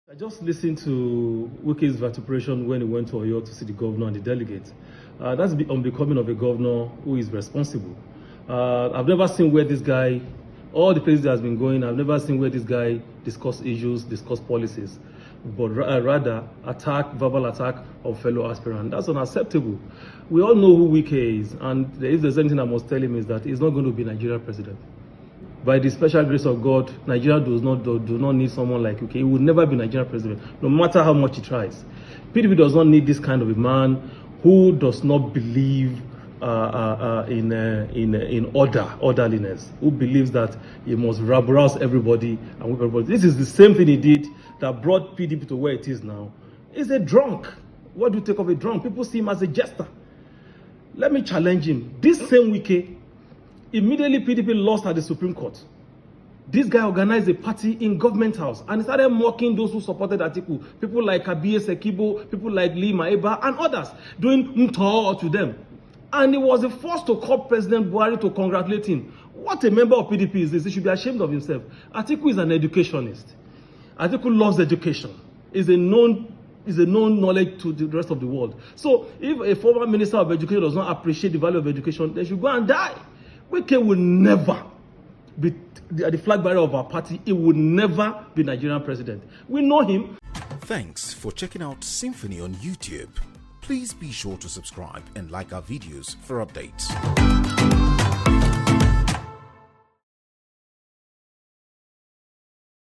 I just listened to Wike's vituperation when he went to Oyo to see the governor and the delegates. That's unbecoming of a governor who is responsible. I've never seen where this guy, all the places that has been going, I've never seen where this guy discuss issues, discuss policies, but rather verbal attack of fellow aspirants. That's unacceptable. We all know who Wike is, and if there's anything I must tell him is that he's not going to be Nigeria president. By the special grace of God, Nigeria do not need someone like Wike. He will never be Nigerian president, no matter how much he tries. PDP does not need this kind of a man who does not believe in orderliness, who believes that he must rabble-rouse everybody and whip everybody. This is the same thing he did that brought PDP to where it is now. He's a drunk. What do you take of a drunk? People see him as a jester. Let me challenge him. This same Wike, immediately PDP lost at the Supreme Court. This guy organized a party in government house and he started mocking those who supported Atiku. People like Abiye Sekibo, people like Lee Maeba and others, doing mto to them. And he was the first to call President Buhari to congratulate him. What a member of PDP is this? He should be ashamed of himself. Atiku is an educationist. Atiku loves education. Is a known knowledge to the rest of the world. So if a former minister of education does not appreciate the value of education, they should go and die. Wike will never be the flag bearer of our party. He will never be Nigerian president. We know him. Thanks for checking out SYMFONI on YouTube. Please be sure to subscribe and like our videos for updates.